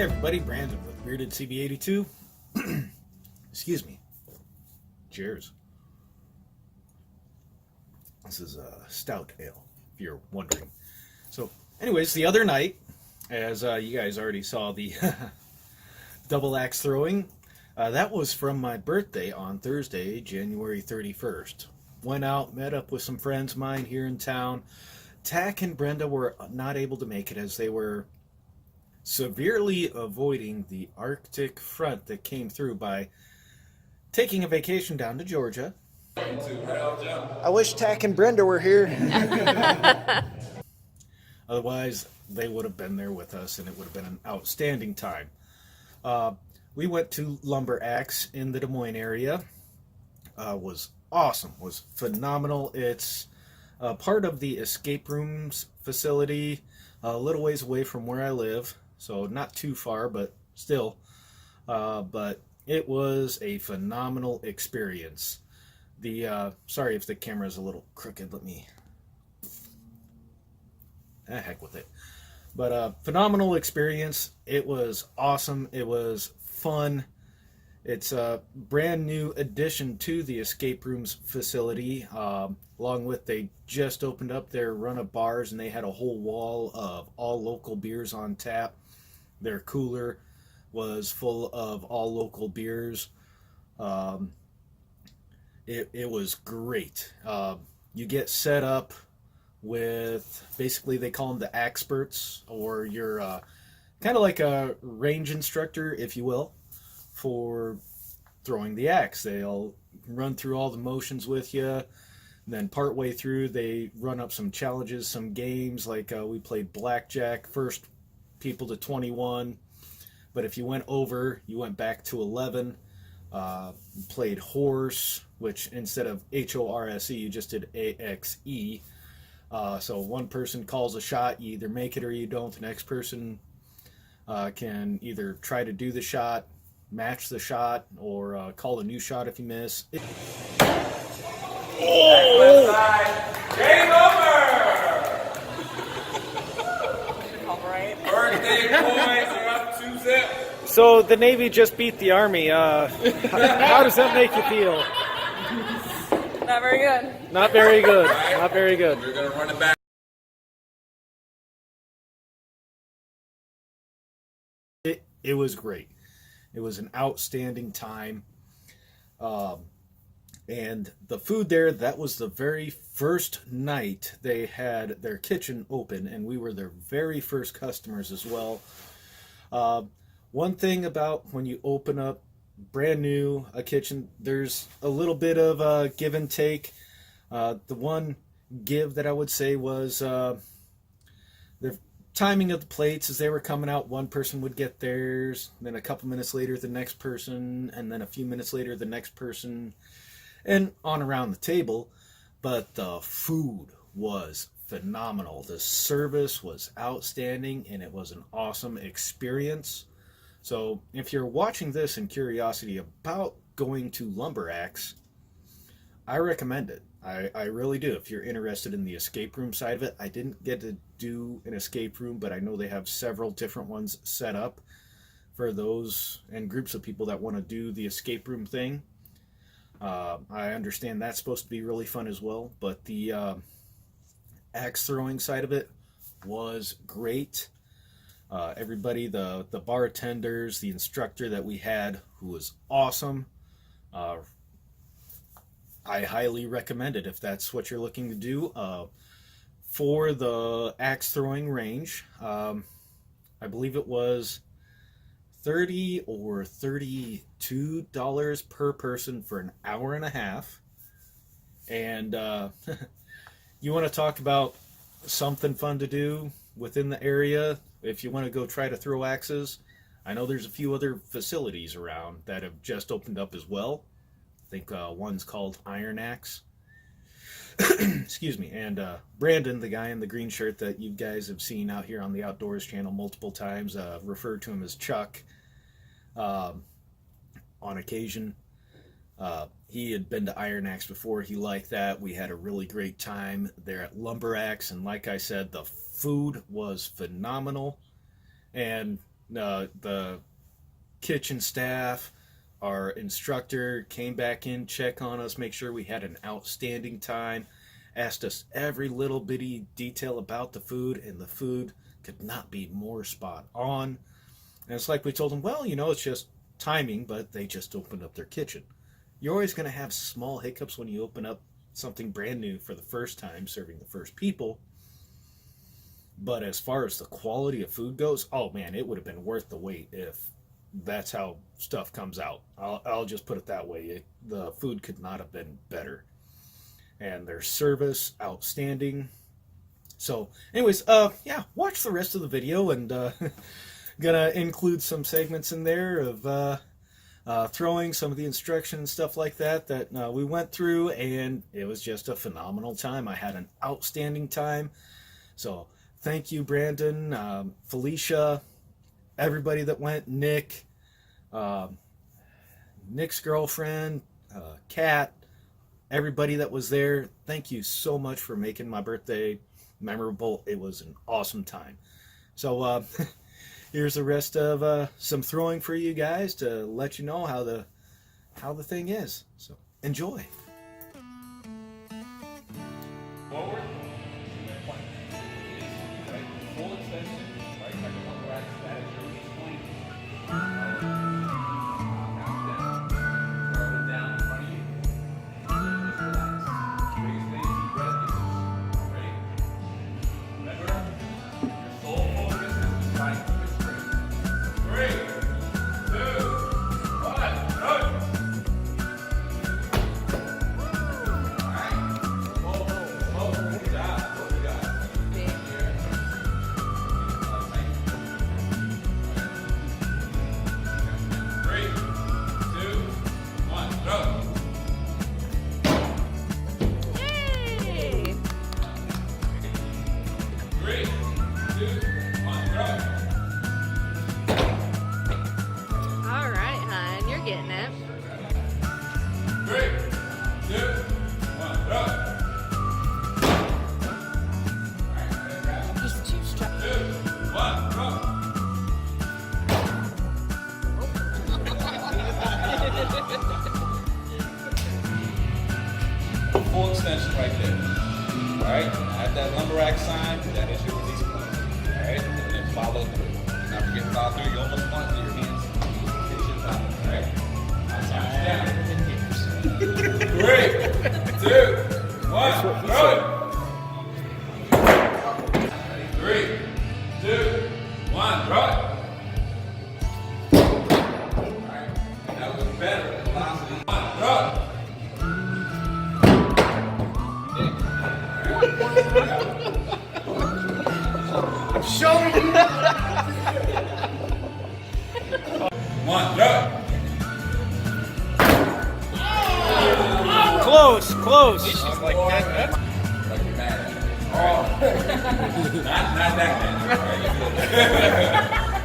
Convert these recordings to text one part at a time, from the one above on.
everybody, Brandon with Bearded CB82. Excuse me. Cheers. This is a stout ale, if you're wondering. So, anyways, the other night, as you guys already saw the double axe throwing, that was from my birthday on Thursday, January 31st. Went out, met up with some friends of mine here in town. Tack and Brenda were not able to make it as they were severely avoiding the Arctic front that came through by taking a vacation down to Georgia. I wish Tack and Brenda were here. Otherwise, they would have been there with us, and it would have been an outstanding time. We went to Lumber Axe in the Des Moines area. Was awesome. Was phenomenal. It's part of the Escape Rooms facility, a little ways away from where I live. So not too far, but still. But it was a phenomenal experience. Sorry if the camera is a little crooked. Let me... heck with it. But phenomenal experience. It was awesome. It was fun. It's a brand new addition to the Escape Rooms facility. Along with, they just opened up their run of bars, and they had a whole wall of all local beers on tap. Their cooler was full of all local beers. It was great. You get set up with, basically they call them the experts, or you're kind of like a range instructor, if you will, for throwing the axe. They'll run through all the motions with you, and then partway through they run up some challenges, some games, like we played blackjack, first people to 21, but if you went over, you went back to 11. Played horse, which instead of HORSE, you just did AXE. So one person calls a shot, you either make it or you don't. The next person can either try to do the shot, match the shot, or call a new shot if you miss. Game over! Birthday points are up 2-0. So the Navy just beat the Army. How does that make you feel? Not very good. Not very good. Not very good. We're going to run it back. It was great. It was an outstanding time. And the food there, that was the very first night they had their kitchen open, and we were their very first customers as well. One thing about when you open up brand new a kitchen, there's a little bit of give and take. The one give that I would say was the timing of the plates. As they were coming out, one person would get theirs, then a couple minutes later the next person, and then a few minutes later the next person, and on around the table. But the food was phenomenal. The service was outstanding, and it was an awesome experience. So if you're watching this in curiosity about going to Lumber Axe, I recommend it. I really do. If you're interested in the escape room side of it, I didn't get to do an escape room, but I know they have several different ones set up for those and groups of people that want to do the escape room thing. I understand that's supposed to be really fun as well, but the axe throwing side of it was great. Everybody, the bartenders, the instructor that we had, who was awesome. I highly recommend it if that's what you're looking to do. For the axe throwing range, I believe it was $30 or $32 per person for an hour and a half. And you want to talk about something fun to do within the area if you want to go try to throw axes. I know there's a few other facilities around that have just opened up as well. I think one's called Iron Axe. Excuse me. And Brandon, the guy in the green shirt that you guys have seen out here on the Outdoors channel multiple times, referred to him as Chuck on occasion. He had been to Iron Axe before. He liked that. We had a really great time there at Lumber Axe, and like I said, the food was phenomenal. And The kitchen staff, our instructor came back in, check on us, make sure we had an outstanding time, asked us every little bitty detail about the food, and the food could not be more spot on. And it's like we told them, well, it's just timing, but they just opened up their kitchen. You're always going to have small hiccups when you open up something brand new for the first time, serving the first people. But as far as the quality of food goes, oh man, it would have been worth the wait if that's how stuff comes out. I'll just put it that way. The food could not have been better. And their service, outstanding. So, anyways, watch the rest of the video, and gonna include some segments in there of throwing some of the instruction and stuff like that we went through, and it was just a phenomenal time. I had an outstanding time. So, thank you, Brandon, Felicia, everybody that went, Nick, Nick's girlfriend, Kat, everybody that was there. Thank you so much for making my birthday memorable. It was an awesome time. So here's the rest of some throwing for you guys to let you know how the thing is. So enjoy. Forward. Full extension. Right, like a lumber rack. That is your release point. Count down. Throw it down in front of you. Just relax. Biggest thing, deep breath. Ready? Remember, your sole focus is to try and keep it straight. 3, 2, 1, go! Full extension right there. Alright, at that lumber rack sign, that is your release point. Alright, and then follow through. Now if you get follow through, you almost want to your hands. Hit your top, alright? Down. 3, 2, 1, go! 3, 2, 1, run! Alright, that was better. Velocity. 1, run! I'm showing you. 1, go! Close. Like that. Like you're mad at me. Oh. not that bad.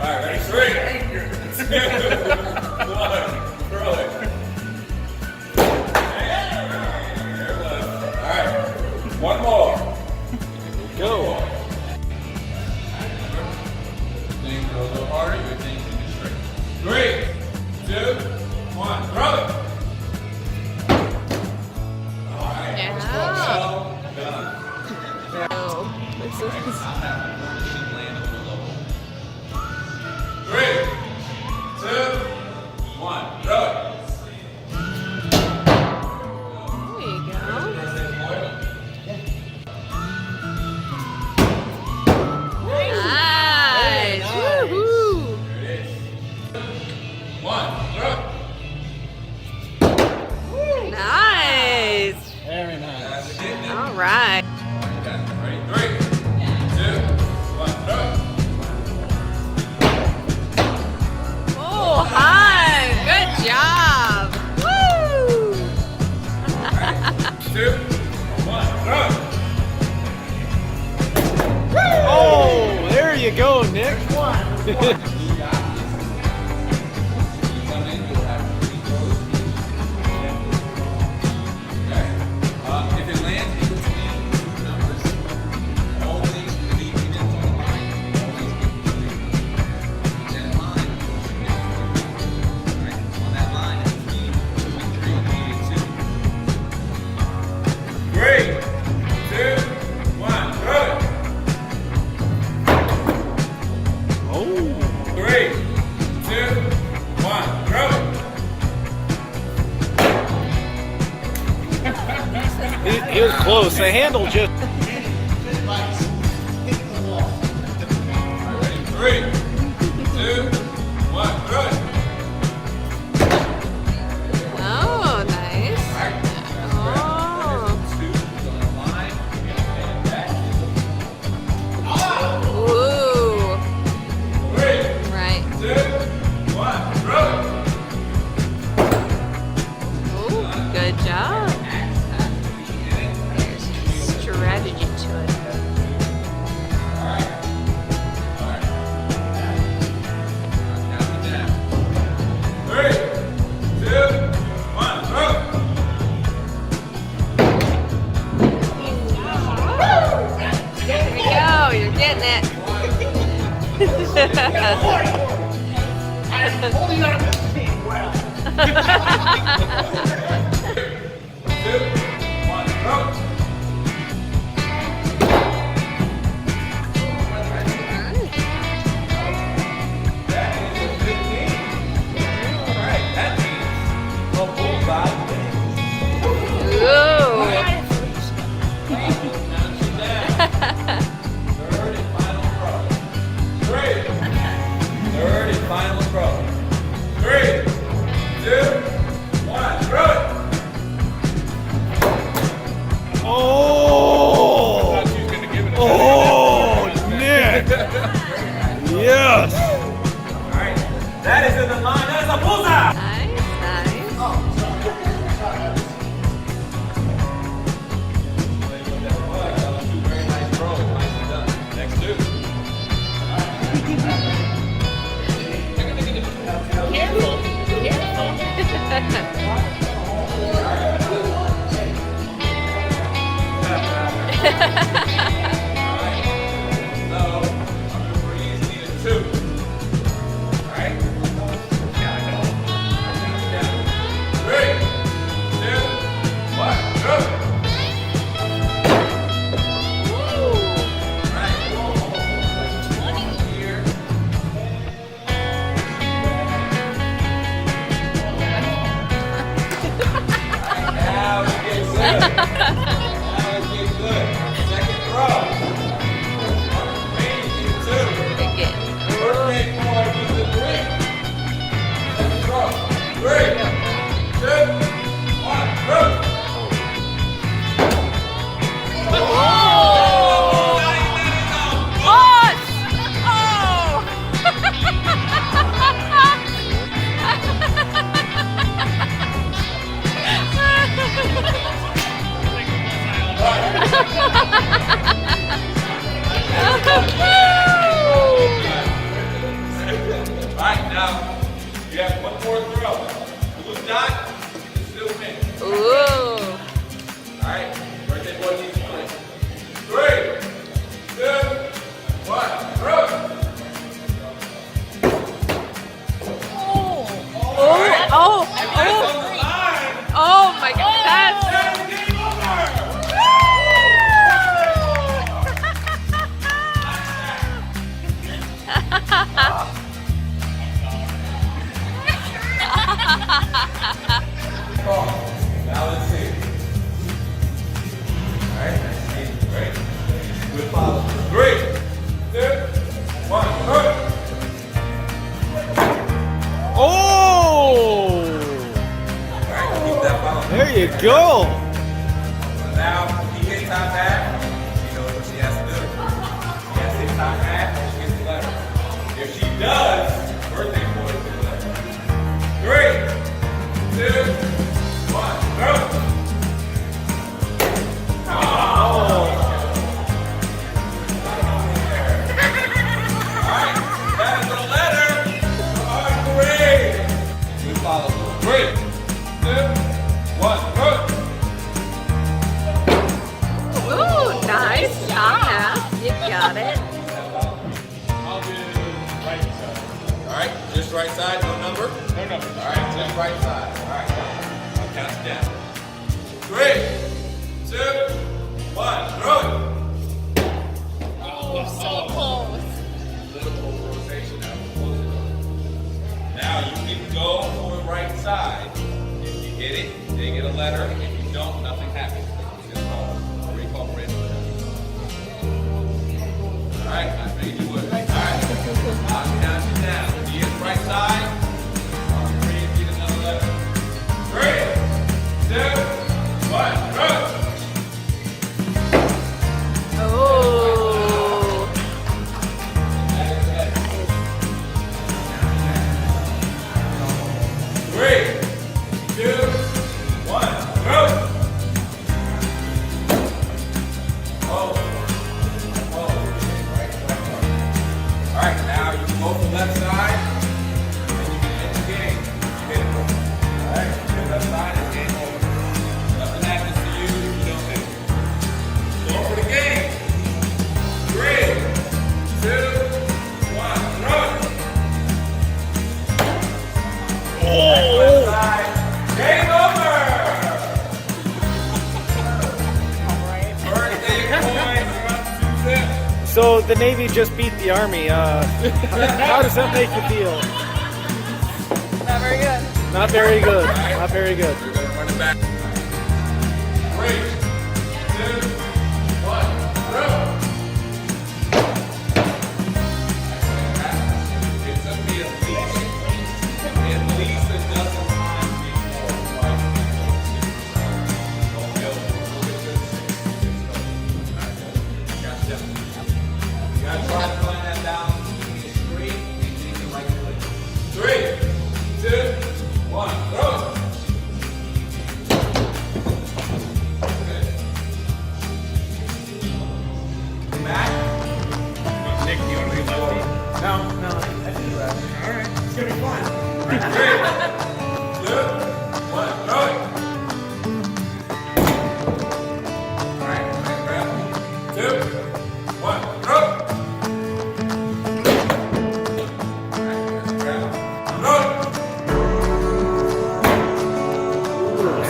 Alright, ready? 3, 2, 1, throw it. There it was. Alright, one more. Go. Thing go a little harder, your thing can be straight. 3, 2, 1, throw it. Alright, Yeah. so done. Oh, this is. 3, 2, 1, throw it. There you go. Nice. Woohoo. There it is. 1, throw it. Nice. Very nice. That's it. All right. You got it. Ready? 3, 2, 1, throw it. Oh, hi. Good job. Woo. 2, 1, throw it. Oh, there you go, Nick. You got this. You come in, you'll have 3 throws. Okay. If it lands in between 2 numbers, always leave it on the line. Always keep it clear. And He was close. The handle just. Ready? 3, 2, 1, throw it. Oh, nice. Oh. Ooh. 3, Right. 2, 1, throw it. Ooh, good job. There's strategy to it. There we go. You're getting it. Ooh. Third and final throw. 3, 2, 1, throw it. Oh! Oh, Nick! Yes! Alright, that is in the line. That is a bullseye! Nice, nice. Very nice throw. Nicely done. Next two. Alright, now you have one more throw. Who's not? You still win. Ooh. Alright, birthday boy needs to play. 3, 2, 1, throw. Oh, oh, oh my God, that's Game over! Now let's see. Alright, great. Good follow. 3, 2, 1, throw. Oh! Alright, keep that follow. There you go! Now, he gets top half. She knows what she has to do. She has to hit top half and she gets the letter. If she does, birthday boy gets the letter. 3, 2, 1, go! Alright, that is a letter for our parade. Good follow. 3, 2, 1, go! ooh, nice job. You got it. I'll do right side. Alright, just right side, no number? No number. Alright, just right side. Alright, I'll count you down. 3, 2, 1, throw it! Oh, so close. Now you can go for the right side. If you hit it, they get a letter. If you don't, nothing happens. It's So the Navy just beat the Army. How does that make you feel? Not very good. Not very good. Not very good. Running back. 3, 2, 1, go! It's a be at least a dozen times before. Don't go. Gotcha. You gotta try to find that down. Straight and take the right foot. 3, 2, 1, go! Back. Nick, you want to be lefty? No, no, I can do that. All right. It's going to be fun. 3, 2, 1, go! All right. Grab. 2, 1, go! All right. Grab. Go!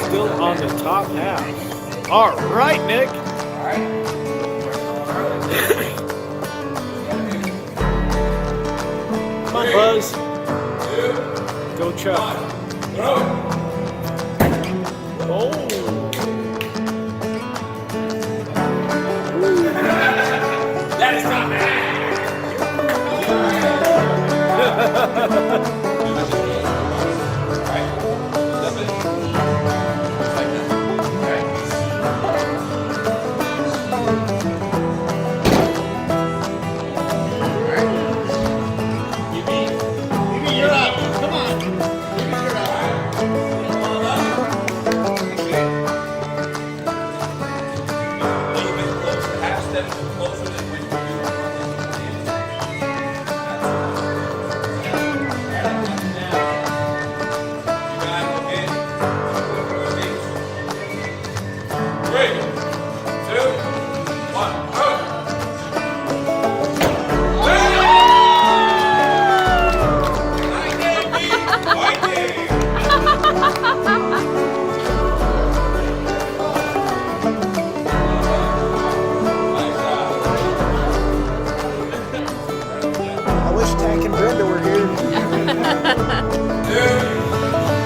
Still on the top half. All right, Nick. All right. Come on, Buzz. 2, Go Chuck. 1, go! Oh. That is not bad. Right. Step it. Just like that. Okay. Alright. You beat. You're up. Come on. You're up. Hold up. Okay. A little bit closer. Half step closer than when you do I wish Tank and Brenda were here. 2,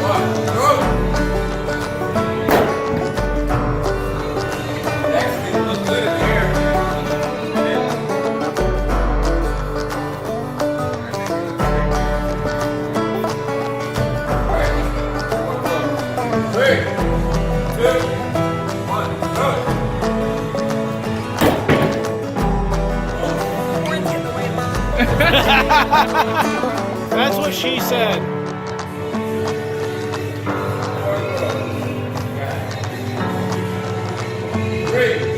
1, go! Next thing look good in here. Alright, 3, 2, 1, go! That's what she said. 3,